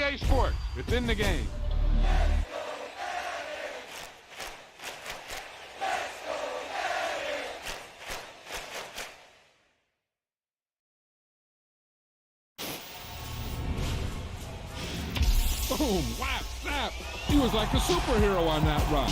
EA Sports. It's in the game. Boom, whap, snap. He was like a superhero on that run.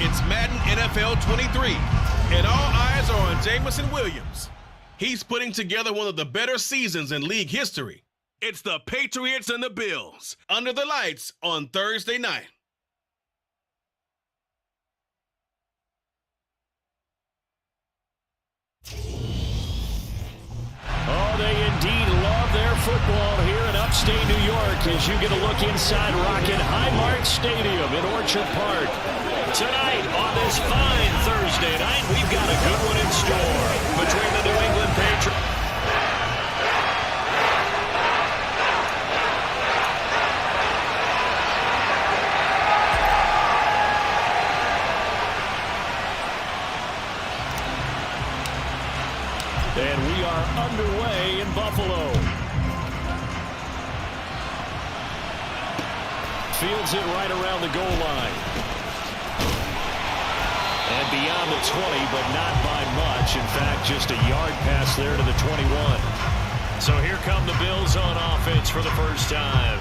It's Madden NFL 23, and all eyes are on Jamison Williams. He's putting together one of the better seasons in league history. It's the Patriots and the Bills, under the lights on Thursday night. Oh, they indeed love their football here in upstate New York as you get a look inside Rocket Highmark Stadium in Orchard Park. Tonight on this fine Thursday night, we've got a good one in store between the New England Patriots. And we are underway in Buffalo. Fields it right around the goal line. And beyond the 20, but not by much. In fact, just a yard pass there to the 21. So here come the Bills on offense for the first time.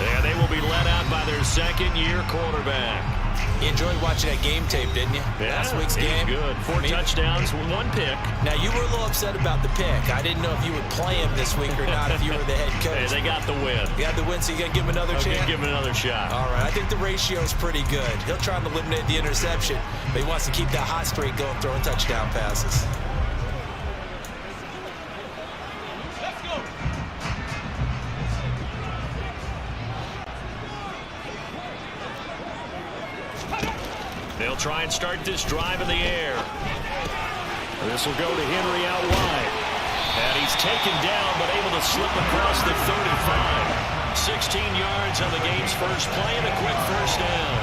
And they will be led out by their second-year quarterback. You enjoyed watching that game tape, didn't you? Yeah, Last week's game. Good. 4 touchdowns, 1 pick. Now, you were a little upset about the pick. I didn't know if you would play him this week or not if you were the head coach. Hey, they got the win. You got the win, so you got to give him another chance? Give him another shot. All right. I think the ratio is pretty good. He'll try and eliminate the interception, but he wants to keep that hot streak going, throwing touchdown passes. They'll try and start this drive in the air. This will go to Henry out wide. And he's taken down, but able to slip across the 35. 16 yards on the game's first play and a quick first down.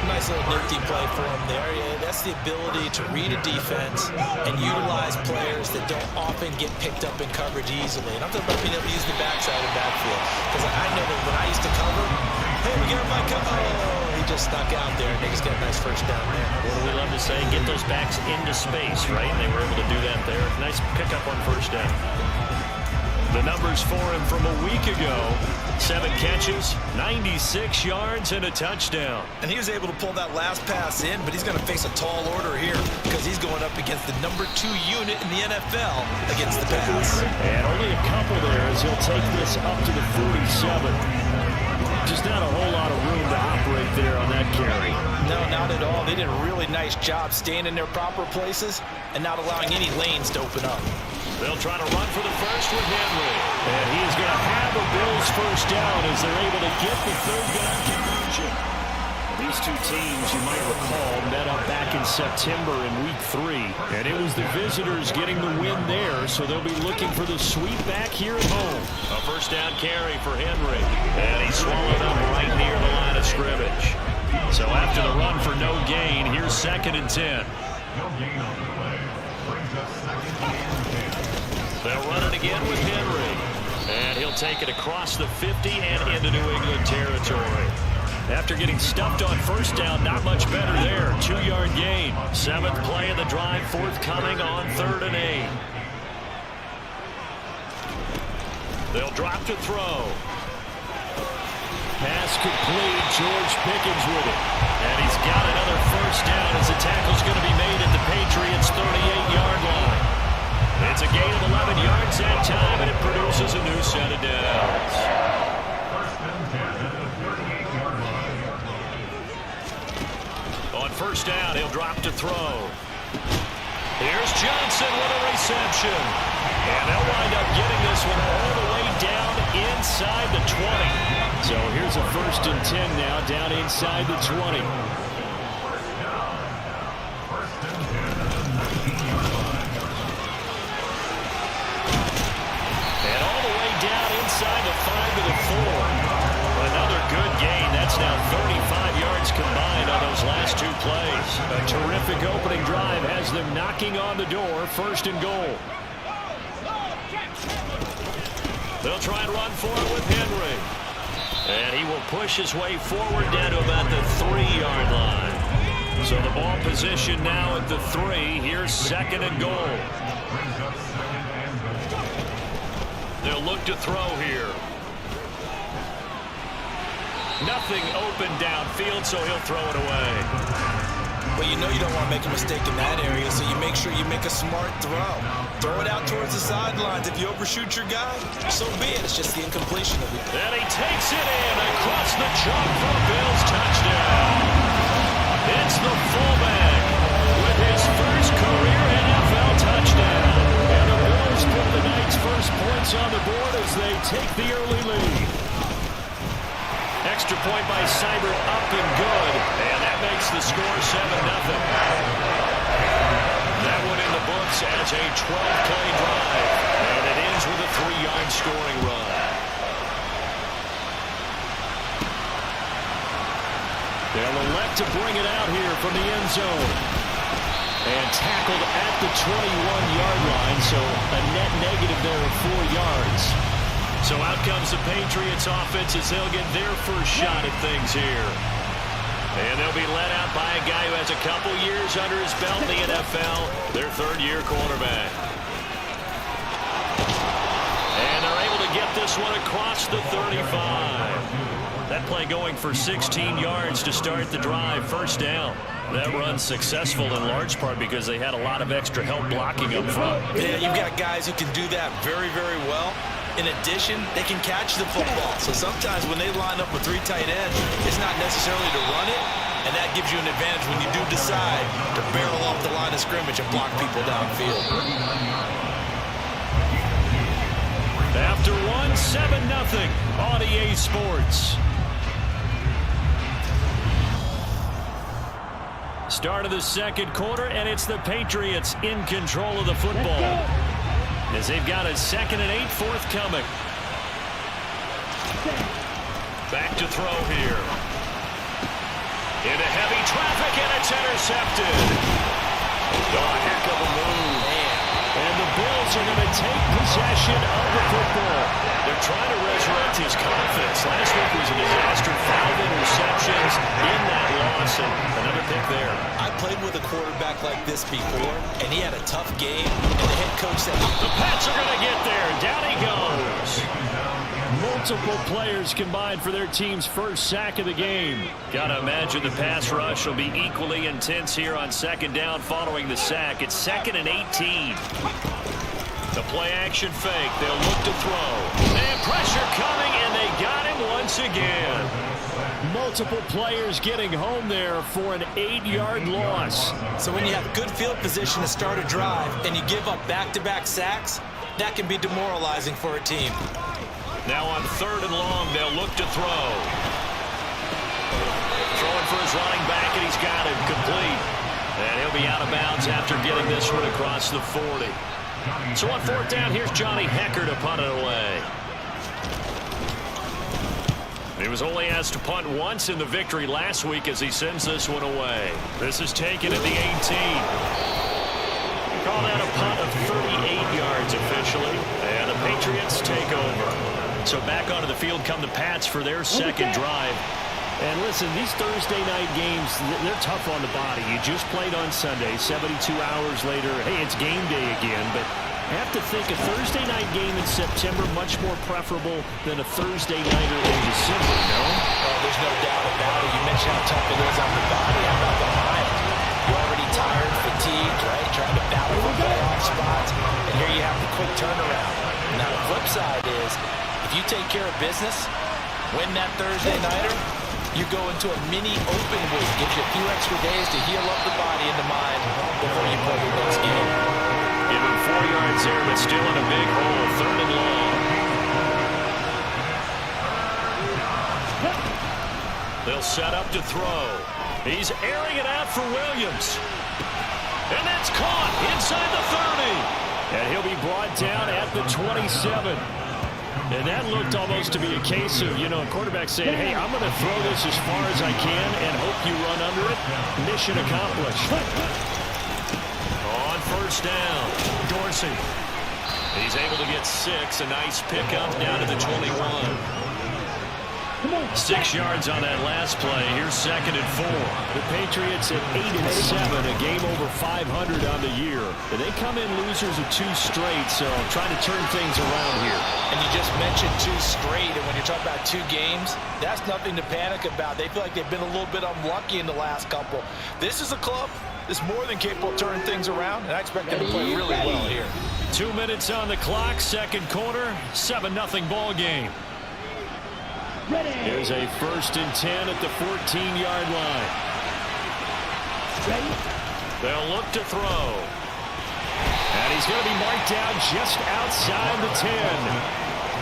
Nice little nifty play for him there. Yeah, that's the ability to read a defense and utilize players that don't often get picked up in coverage easily. And I'm talking about being able to use the backside of the backfield. Because I know that when I used to cover, hey, we get my cover. Oh, he just stuck out there, and they just got a nice first down there. What do we love to say? Get those backs into space, right? And they were able to do that there. Nice pickup on first down. The numbers for him from a week ago: 7 catches, 96 yards, and a touchdown. And he was able to pull that last pass in, but he's going to face a tall order here because he's going up against the number 2 unit in the NFL against the pass. And only a couple there as he'll take this up to the 47. Just not a whole lot of room to operate there on that carry. No, not at all. They did a really nice job staying in their proper places and not allowing any lanes to open up. They'll try to run for the first with Henry. And he is going to have a Bills first down as they're able to get the third down conversion. These two teams, you might recall, met up back in September in Week 3. And it was the visitors getting the win there, so they'll be looking for the sweep back here at home. A first down carry for Henry. And he swallowed up right near the line of scrimmage. So after the run for no gain, here's 2nd and 10. They'll run it again with Henry. And he'll take it across the 50 and into New England territory. After getting stuffed on first down, not much better there. 2-yard gain. 7th play of the drive, forthcoming on 3rd and 8. They'll drop to throw. Pass complete. George Pickens with it. And he's got another first down as the tackle's going to be made at the Patriots' 38-yard line. It's a gain of 11 yards that time, and it produces a new set of downs. On first down, he'll drop to throw. Here's Johnson with a reception. And they'll wind up getting this one all the way down inside the 20. So here's a 1st and 10 now, down inside the 20. Inside the 5 to the 4. Another good gain. That's now 35 yards combined on those last 2 plays. A terrific opening drive has them knocking on the door. 1st and goal. They'll try and run for it with Henry. And he will push his way forward down to about the 3-yard line. So the ball position now at the 3. Here's 2nd and goal. They'll look to throw here. Nothing open downfield, so he'll throw it away. Well, you know you don't want to make a mistake in that area, so you make sure you make a smart throw. Throw it out towards the sidelines. If you overshoot your guy, so be it. It's just the incompletion of it. And he takes it in across the chalk for a Bills touchdown. It's the fullback with his first career NFL touchdown. And the Bills put the night's first points on the board as they take the early lead. Extra point by Seibert, up and good. And that makes the score 7-0. That one in the books as a 12-play drive. And it ends with a 3-yard scoring run. They'll elect to bring it out here from the end zone. And tackled at the 21-yard line, so a net negative there of 4 yards. So out comes the Patriots offense as they'll get their first shot at things here. And they'll be led out by a guy who has a couple years under his belt in the NFL, their 3rd-year quarterback. And they're able to get this one across the 35. That play going for 16 yards to start the drive, 1st down. That run's successful in large part because they had a lot of extra help blocking up front. Yeah, you've got guys who can do that very, very well. In addition, they can catch the football. So sometimes when they line up with 3 tight ends, it's not necessarily to run it, and that gives you an advantage when you do decide to barrel off the line of scrimmage and block people downfield. After 7-0 on EA Sports. Start of the 2nd quarter, and it's the Patriots in control of the football as they've got a 2nd and 8 forthcoming. Back to throw here. Into heavy traffic, and it's intercepted. Oh, a heck of a move. And the Bills are going to take possession of the football. They're trying to resurrect his confidence. Last week was a disaster. 5 interceptions in that loss, and another pick there. I played with a quarterback like this before, and he had a tough game, and the head coach said, the Pats are going to get there. Down he goes. Multiple players combined for their team's first sack of the game. Got to imagine the pass rush will be equally intense here on second down following the sack. It's 2nd and 18. The play action fake. They'll look to throw. And pressure coming, and they got him once again. Multiple players getting home there for an 8-yard loss. So when you have good field position to start a drive and you give up back-to-back sacks, that can be demoralizing for a team. Now on 3rd and long, they'll look to throw. Throwing for his running back, and he's got him complete. And he'll be out of bounds after getting this one across the 40. So on 4th down, here's Johnny Hecker to punt it away. He was only asked to punt once in the victory last week as he sends this one away. This is taken at the 18. Call that a punt of 38 yards officially. And the Patriots take over. So back onto the field come the Pats for their second drive. And listen, these Thursday night games, they're tough on the body. You just played on Sunday, 72 hours later. Hey, it's game day again, but I have to think a Thursday night game in September much more preferable than a Thursday nighter in December, no? Oh, there's no doubt about it. You mentioned how tough it is on the body. How about the mind? You're already tired, fatigued, right? Trying to battle for playoff spots. And here you have the quick turnaround. Now, the flip side is, if you take care of business, win that Thursday nighter, you go into a mini open week. Gives you a few extra days to heal up the body and the mind before you play your next game. Give him 4 yards there, but still in a big hole. 3rd and long. They'll set up to throw. He's airing it out for Williams. And that's caught inside the 30. And he'll be brought down at the 27. And that looked almost to be a case of, a quarterback saying, hey, I'm going to throw this as far as I can and hope you run under it. Mission accomplished. On 1st down, Dorsey. He's able to get 6. A nice pickup down to the 21. 6 yards on that last play. Here's 2nd and 4. The Patriots at 8 and 7, a game over 500 on the year. And they come in losers of 2 straight, so trying to turn things around here. And you just mentioned 2 straight, and when you're talking about 2 games, that's nothing to panic about. They feel like they've been a little bit unlucky in the last couple. This is a club that's more than capable of turning things around, and I expect them to play really well here. 2 minutes on the clock, second quarter, 7-0 ball game. Here's a 1st and 10 at the 14-yard line. They'll look to throw. And he's going to be marked down just outside the 10.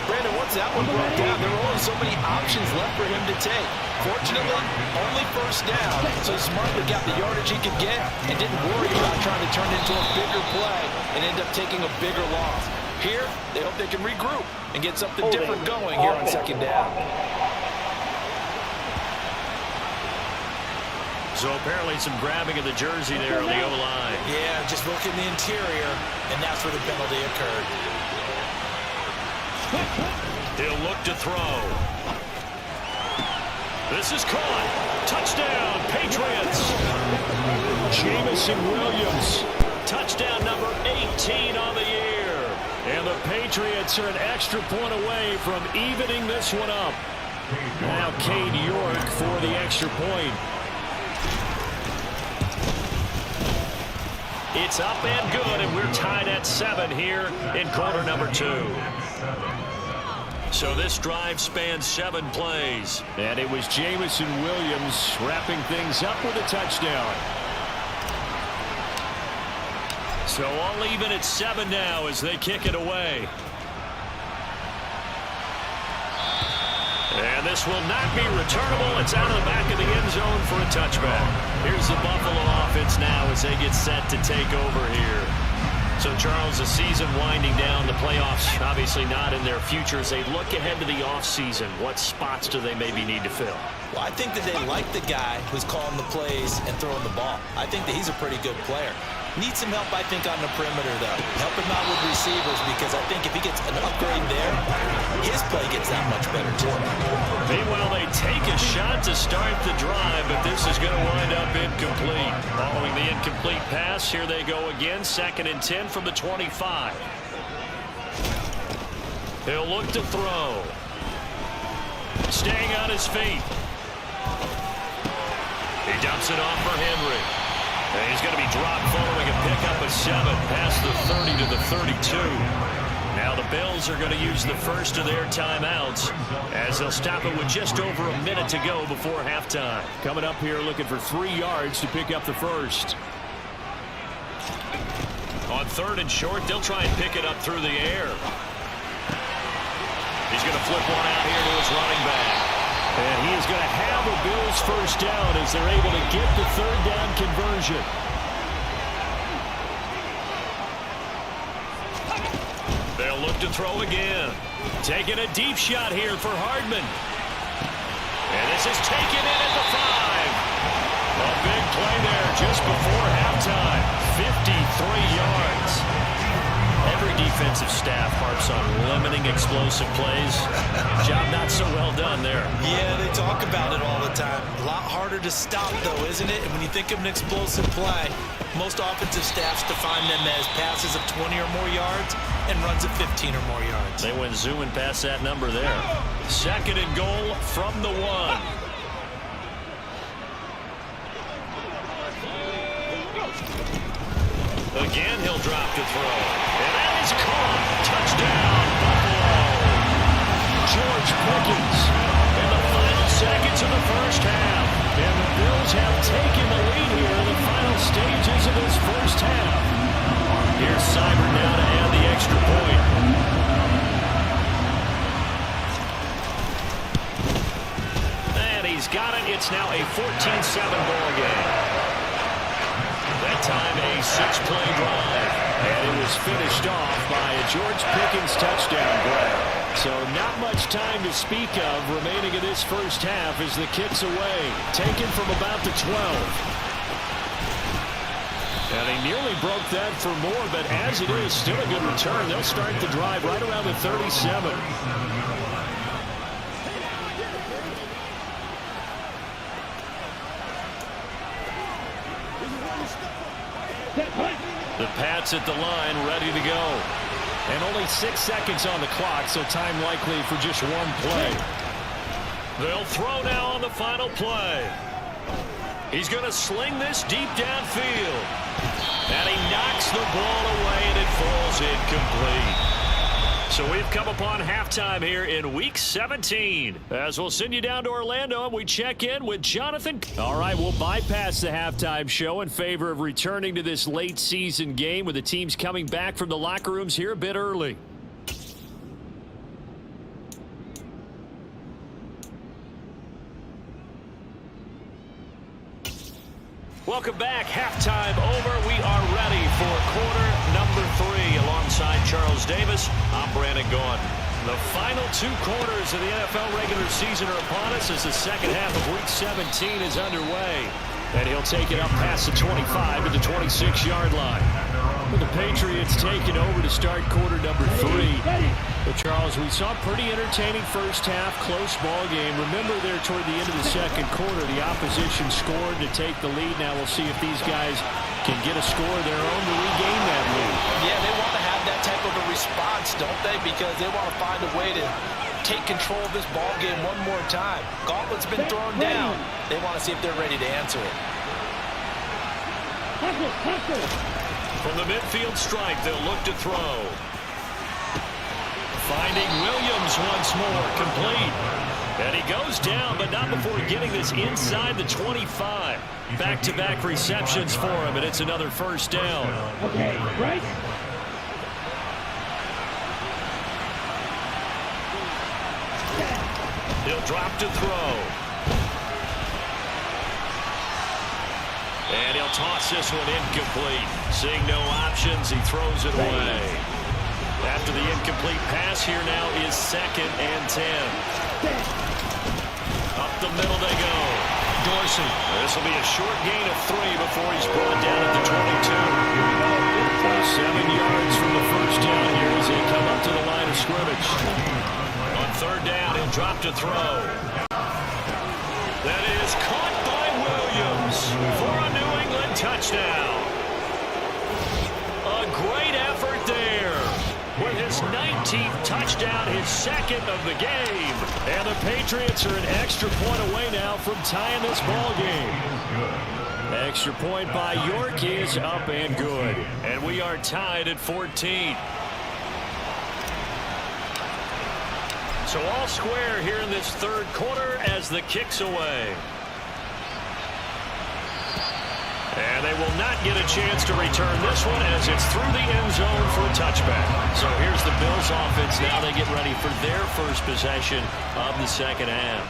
Brandon, once that one broke down, there were only so many options left for him to take. Fortunately, only 1st down, so Smartly got the yardage he could get and didn't worry about trying to turn it into a bigger play and end up taking a bigger loss. Here, they hope they can regroup and get something different going here on 2nd down. So apparently some grabbing of the jersey there on the O-line. Yeah, just look in the interior, and that's where the penalty occurred. He'll look to throw. This is caught. Touchdown, Patriots. Jamison Williams. Touchdown number 18 on the year. And the Patriots are an extra point away from evening this one up. Now Cade York for the extra point. It's up and good, and we're tied at 7 here in quarter number 2. So this drive spans 7 plays. And it was Jamison Williams wrapping things up with a touchdown. So all even at 7 now as they kick it away. And this will not be returnable. It's out of the back of the end zone for a touchback. Here's the Buffalo offense now as they get set to take over here. So, Charles, the season winding down, the playoffs obviously not in their future. As they look ahead to the offseason, what spots do they maybe need to fill? Well, I think that they like the guy who's calling the plays and throwing the ball. I think that he's a pretty good player. Needs some help, I think, on the perimeter, though. Help him out with receivers, because I think if he gets an upgrade there, his play gets that much better, too. Meanwhile, they take a shot to start the drive, but this is going to wind up incomplete. Following the incomplete pass, here they go again. 2nd and 10 from the 25. He'll look to throw. Staying on his feet. He dumps it off for Henry. And he's going to be dropped following a pickup of 7 past the 30 to the 32. Now the Bills are going to use the first of their timeouts as they'll stop it with just over a minute to go before halftime. Coming up here looking for 3 yards to pick up the first. On 3rd and short, they'll try and pick it up through the air. He's going to flip one out here to his running back. And he is going to have a Bills first down as they're able to get the 3rd down conversion. They'll look to throw again. Taking a deep shot here for Hardman. And this is taken in at the 5. A big play there just before halftime. 53 yards. Every defensive staff harps on limiting explosive plays. Job not so well done there. Yeah, they talk about it all the time. A lot harder to stop, though, isn't it? And when you think of an explosive play, most offensive staffs define them as passes of 20 or more yards and runs of 15 or more yards. They went zooming past that number there. 2nd and goal from the 1. Again, he'll drop to throw. And that is caught. Touchdown, Buffalo. George Pickens in the final seconds of the first half. And the Bills have taken the lead here in the final stages of this first half. Here's Seibert now to add the extra point. And he's got it. It's now a 14-7 ball game. That time a 6-play drive. And it was finished off by a George Pickens touchdown grab. So not much time to speak of remaining in this first half as the kick's away. Taken from about the 12. And he nearly broke that for more, but as it is, still a good return. They'll start the drive right around the 37. The Pats at the line, ready to go. And only 6 seconds on the clock, so time likely for just one play. They'll throw now on the final play. He's going to sling this deep downfield. And he knocks the ball away, and it falls incomplete. So we've come upon halftime here in Week 17. As we'll send you down to Orlando, and we check in with Jonathan. All right, we'll bypass the halftime show in favor of returning to this late season game with the teams coming back from the locker rooms here a bit early. Welcome back. Halftime over. We are ready for quarter number 3 alongside Charles Davis. I'm Brandon Gordon. The final 2 quarters of the NFL regular season are upon us as the second half of Week 17 is underway. And he'll take it up past the 25 to the 26-yard line. With the Patriots taking over to start quarter number 3. But Charles, we saw a pretty entertaining first half, close ball game. Remember there toward the end of the second quarter, the opposition scored to take the lead. Now we'll see if these guys can get a score of their own to regain that lead. Yeah, they want to have that type of a response, don't they? Because they want to find a way to take control of this ball game one more time. Gauntlet's been thrown down. They want to see if they're ready to answer it. From the midfield stripe, they'll look to throw. Finding Williams once more, complete. And he goes down, but not before getting this inside the 25. Back-to-back receptions for him, and it's another first down. Okay, right. He'll drop to throw. And he'll toss this one incomplete. Seeing no options, he throws it away. After the incomplete pass, here now is 2nd and 10. Up the middle they go. Dorsey. This will be a short gain of 3 before he's brought down at the 22. So 7 yards from the first down here as they come up to the line of scrimmage. On 3rd down, he'll drop to throw. That is caught by Williams for a New England touchdown. A great effort there. With his 19th touchdown, his 2nd of the game. And the Patriots are an extra point away now from tying this ball game. Extra point by York is up and good. And we are tied at 14. So all square here in this 3rd quarter as the kick's away. And they will not get a chance to return this one as it's through the end zone for a touchback. So here's the Bills offense. Now they get ready for their first possession of the 2nd half.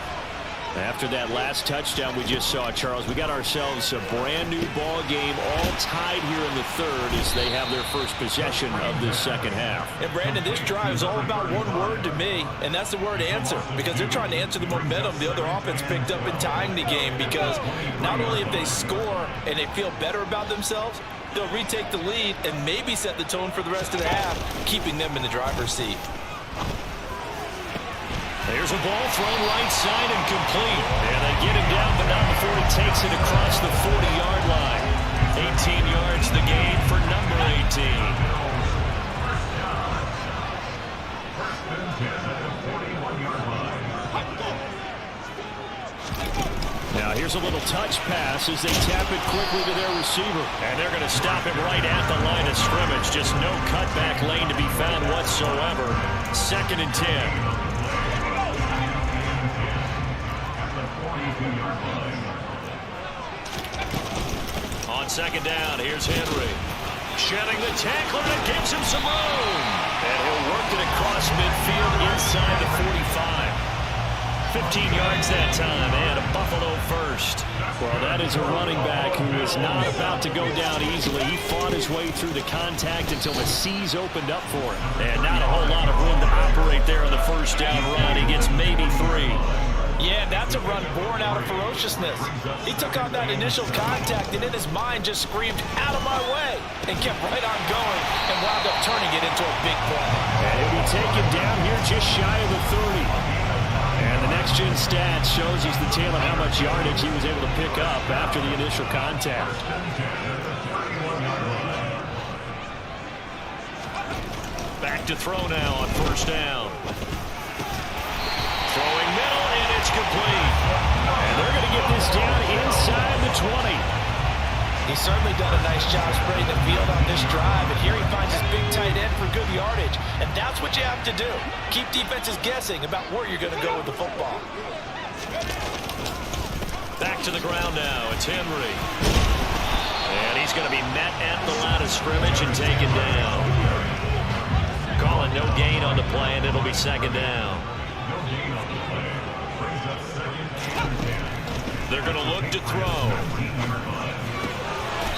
After that last touchdown we just saw, Charles, we got ourselves a brand new ball game, all tied here in the 3rd as they have their first possession of this 2nd half. And Brandon, this drive is all about one word to me, and that's the word answer, because they're trying to answer the momentum the other offense picked up in tying the game, because not only if they score and they feel better about themselves, they'll retake the lead and maybe set the tone for the rest of the half, keeping them in the driver's seat. There's a ball thrown right side and complete. And they get him down, but not before he takes it across the 40-yard line. 18 yards the gain for number 18. Now here's a little touch pass as they tap it quickly to their receiver. And they're going to stop him right at the line of scrimmage. Just no cutback lane to be found whatsoever. 2nd and 10. On 2nd down, here's Henry. Shedding the tackler that gives him some room. And he'll work it across midfield inside the 45. 15 yards that time, and a Buffalo first. Well, that is a running back who is not about to go down easily. He fought his way through the contact until the seas opened up for him. And not a whole lot of room to operate there on the first down run. He gets maybe 3. Yeah, that's a run born out of ferociousness. He took on that initial contact and in his mind just screamed, "Out of my way," and kept right on going and wound up turning it into a big play. And he'll be taken down here just shy of the 30. And the next-gen stats shows us the tail of how much yardage he was able to pick up after the initial contact. Back to throw now on first down. Throwing middle, and it's complete. And they're going to get this down inside the 20. He's certainly done a nice job spreading the field on this drive, and here he finds his big tight end for good yardage. And that's what you have to do. Keep defenses guessing about where you're going to go with the football. Back to the ground now. It's Henry. And he's going to be met at the line of scrimmage and taken down. Calling no gain on the play, and it'll be 2nd down. They're going to look to throw.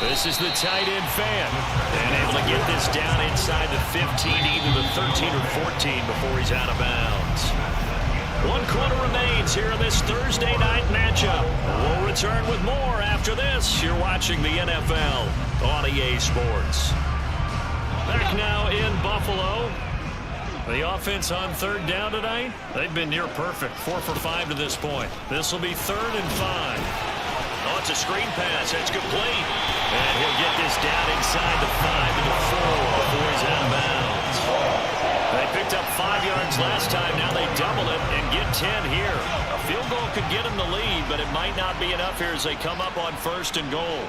This is the tight end fan. And able to get this down inside the 15, either the 13 or 14 before he's out of bounds. 1 quarter remains here in this Thursday night matchup. We'll return with more after this. You're watching the NFL on EA Sports. Back now in Buffalo. The offense on 3rd down tonight, they've been near perfect. 4 for 5 to this point. This will be 3rd and 5. Oh, it's a screen pass. It's complete. And he'll get this down inside the 5 to the 4 before he's out of bounds. They picked up 5 yards last time. Now they double it and get 10 here. A field goal could get them the lead, but it might not be enough here as they come up on 1st and goal.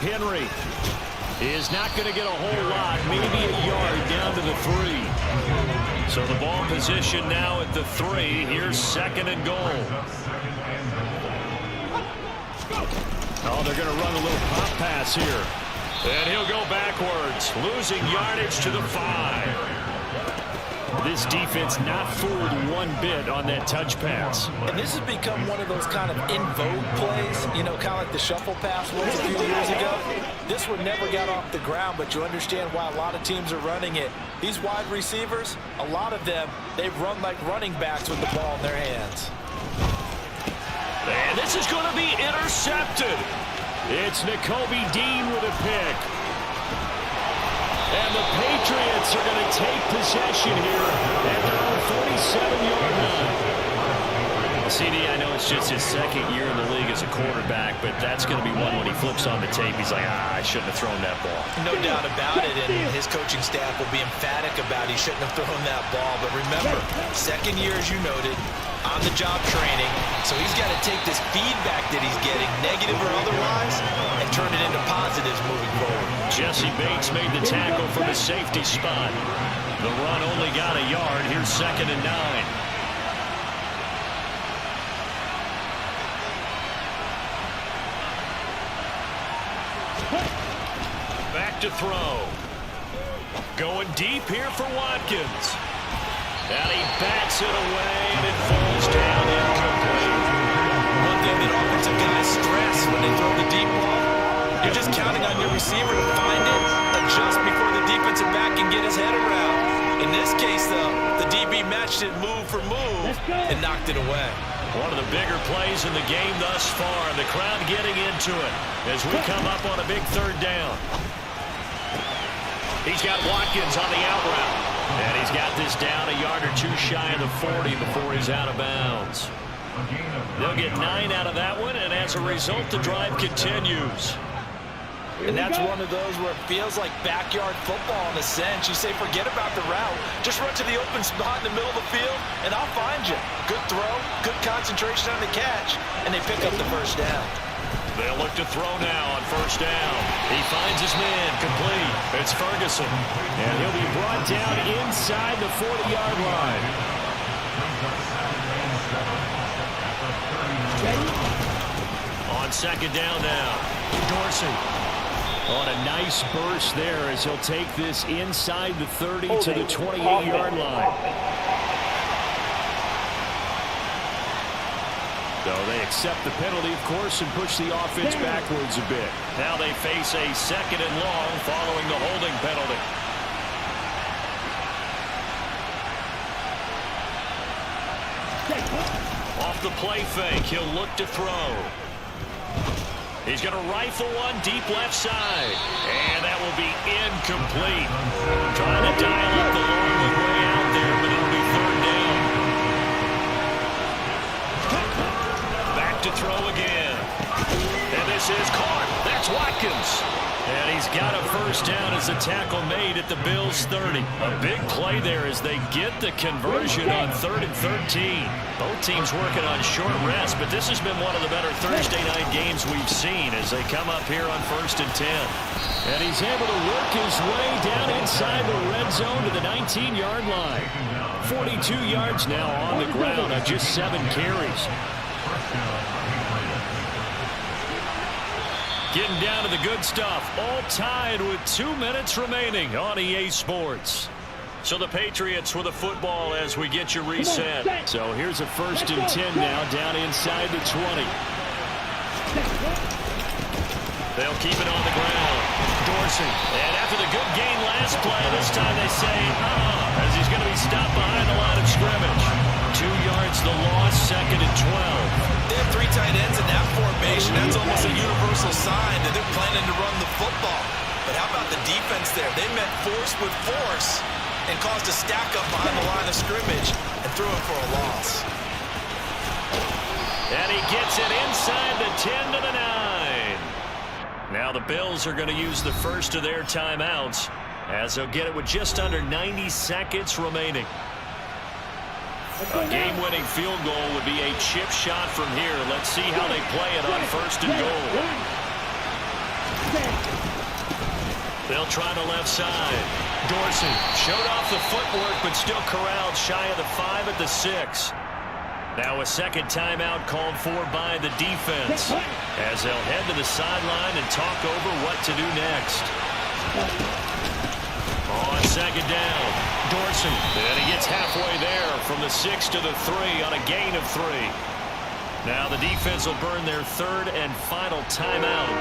Henry is not going to get a whole lot, maybe a yard down to the 3. So the ball position now at the 3. Here's 2nd and goal. Oh, they're going to run a little pop pass here. And he'll go backwards, losing yardage to the 5. This defense not fooled one bit on that touch pass. And this has become one of those kind of in vogue plays, you know, kind of like the shuffle pass was a few years ago. This one never got off the ground, but you understand why a lot of teams are running it. These wide receivers, a lot of them, they run like running backs with the ball in their hands. And this is going to be intercepted. It's Nakobe Dean with a pick. And the Patriots are going to take possession here at their own 47-yard line. CD, I know it's just his second year in the league as a quarterback, but that's going to be one when he flips on the tape. He's like, I shouldn't have thrown that ball. No doubt about it, and his coaching staff will be emphatic about he shouldn't have thrown that ball. But remember, second year, as you noted, on-the-job training, so he's got to take this feedback that he's getting, negative or otherwise, and turn it into positives moving forward. Jesse Bates made the tackle from his safety spot. The run only got a yard. Here's 2nd and 9. Back to throw. Going deep here for Watkins. And he bats it away, and it falls down incomplete. One thing that offensive guys stress when they throw the deep ball, you're just counting on your receiver to find it, adjust before the defensive back can get his head around. In this case, though, the DB matched it move for move and knocked it away. One of the bigger plays in the game thus far. The crowd getting into it as we come up on a big 3rd down. He's got Watkins on the out route. And he's got this down a yard or two shy of the 40 before he's out of bounds. They'll get 9 out of that one, and as a result, the drive continues. And that's one of those where it feels like backyard football in a sense. You say, forget about the route. Just run to the open spot in the middle of the field, and I'll find you. Good throw, good concentration on the catch, and they pick up the 1st down. They'll look to throw now on 1st down. He finds his man, complete. It's Ferguson. And he'll be brought down inside the 40-yard line. On 2nd down now, Dorsey. On a nice burst there as he'll take this inside the 30 to the 28-yard line. So they accept the penalty, of course, and push the offense backwards a bit. Now they face a 2nd and long following the holding penalty. Off the play fake, he'll look to throw. He's going to rifle one deep left side. And that will be incomplete. Trying to dial up the long way out there, but it'll be 3rd down. Back to throw again. And this is caught. That's Watkins. And he's got a 1st down as the tackle made at the Bills' 30. A big play there as they get the conversion on 3rd and 13. Both teams working on short rest, but this has been one of the better Thursday night games we've seen as they come up here on 1st and 10. And he's able to work his way down inside the red zone to the 19-yard line. 42 yards now on the ground on just 7 carries. Getting down to the good stuff. All tied with 2 minutes remaining on EA Sports. So the Patriots with the football as we get you reset. So here's a 1st and 10 now down inside the 20. They'll keep it on the ground. Dorsey. And after the good gain last play, this time they say, as he's going to be stopped behind the line of scrimmage. 2 yards the loss, 2nd and 12. They have 3 tight ends in that formation. That's almost a universal sign that they're planning to run the football. But how about the defense there? They met force with force and caused a stack up behind the line of scrimmage and threw it for a loss. And he gets it inside the 10 to the 9. Now the Bills are going to use the first of their timeouts as they'll get it with just under 90 seconds remaining. A game-winning field goal would be a chip shot from here. Let's see how they play it on 1st and goal. They'll try the left side. Dorsey showed off the footwork, but still corralled shy of the 5 at the 6. Now a 2nd timeout called for by the defense as they'll head to the sideline and talk over what to do next. On second down. Dorsey, and he gets halfway there from the 6 to the 3 on a gain of 3. Now the defense will burn their third and final timeout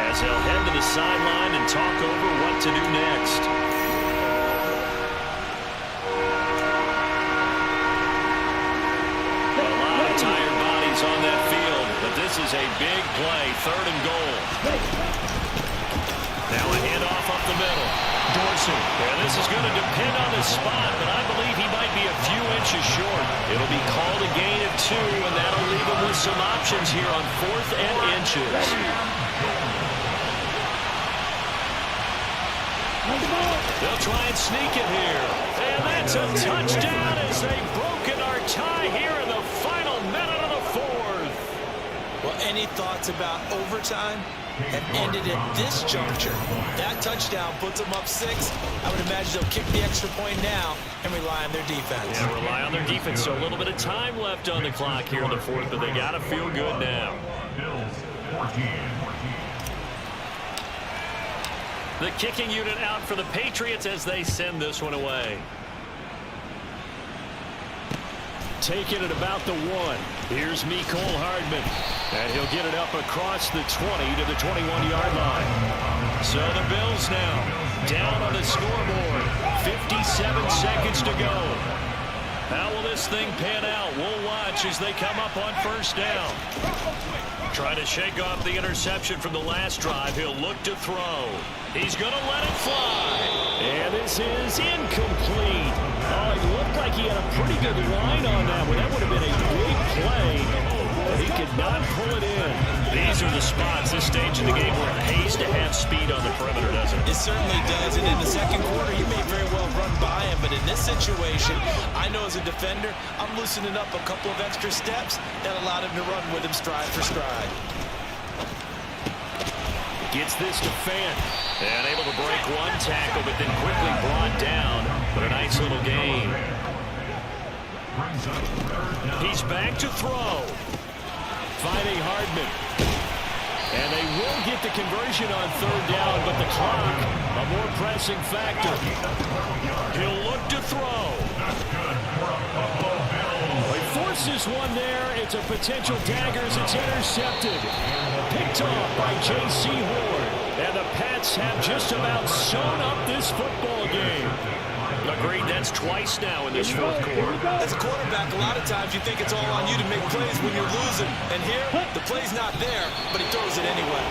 as they'll head to the sideline and talk over what to do next. A lot of tired bodies on that field, but this is a big play, 3rd and goal. Now a handoff up the middle. Dorsey, and this is going to depend on the spot, but I believe he might be a few inches short. It'll be called a gain of 2, and that'll leave him with some options here on 4th and inches. They'll try and sneak it here. And that's a touchdown as they've broken our tie here in the final minute of the 4th. Well, any thoughts about overtime? Have ended at this juncture. That touchdown puts them up 6. I would imagine they'll kick the extra point now and rely on their defense. Yeah, rely on their defense. So a little bit of time left on the clock here in the 4th, but they got to feel good now. The kicking unit out for the Patriots as they send this one away. Taking it about the 1. Here's Mecole Hardman. And he'll get it up across the 20 to the 21-yard line. So the Bills now down on the scoreboard. 57 seconds to go. How will this thing pan out? We'll watch as they come up on 1st down. Trying to shake off the interception from the last drive. He'll look to throw. He's going to let it fly. And this is incomplete. Oh, it looked like he had a pretty good line on that one. That would have been a big play. But he could not pull it in. These are the spots, this stage of the game, where it pays to have speed on the perimeter, doesn't it? It certainly does. And in the second quarter, he may very well run by him. But in this situation, I know as a defender, I'm loosening up a couple of extra steps that allowed him to run with him stride for stride. Gets this to Fant. And able to break one tackle, but then quickly brought down. But a nice little gain. He's back to throw. Finding Hardman. And they will get the conversion on 3rd down, but the clock, a more pressing factor. He'll look to throw. He forces one there. It's a potential dagger as it's intercepted. Picked off by J.C. Ward. And the Pats have just about sewn up this football game. Agreed, that's twice now in this 4th quarter. As a quarterback, a lot of times you think it's all on you to make plays when you're losing. And here, the play's not there, but he throws it anyway.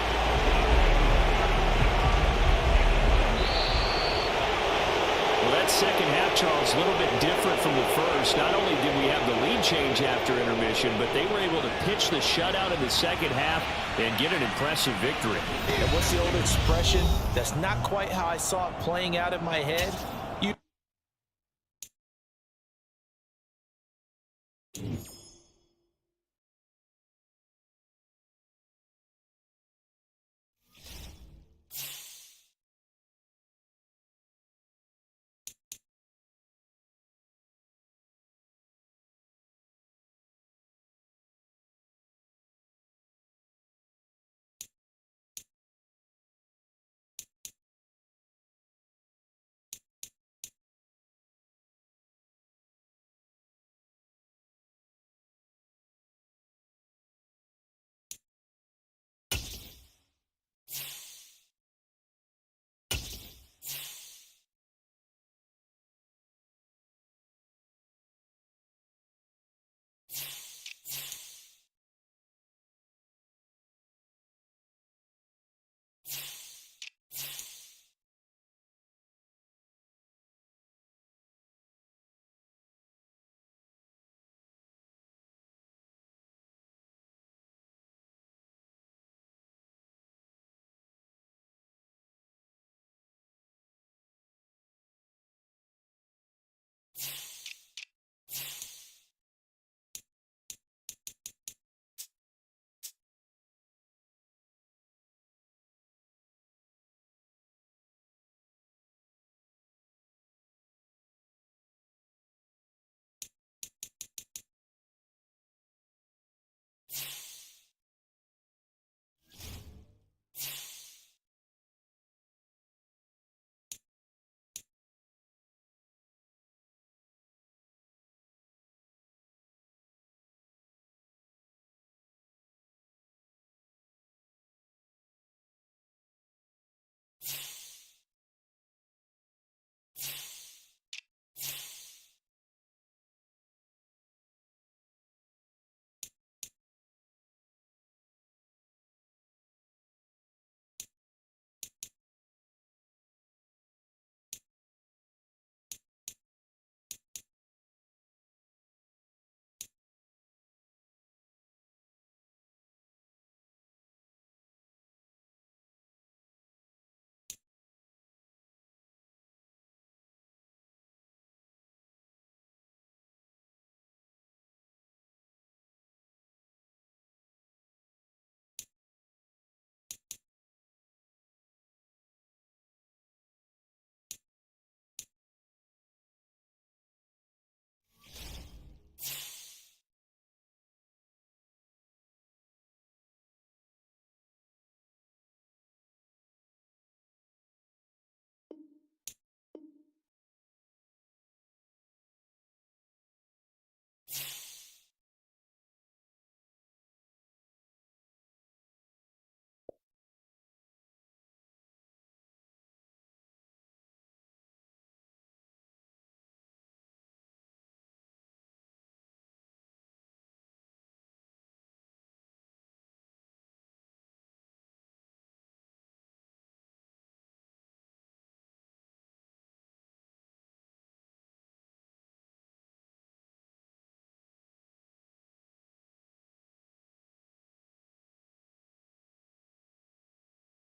Well, that second half, Charles, a little bit different from the first. Not only did we have the lead change after intermission, but they were able to pitch the shutout in the second half and get an impressive victory. And what's the old expression? That's not quite how I saw it playing out in my head. You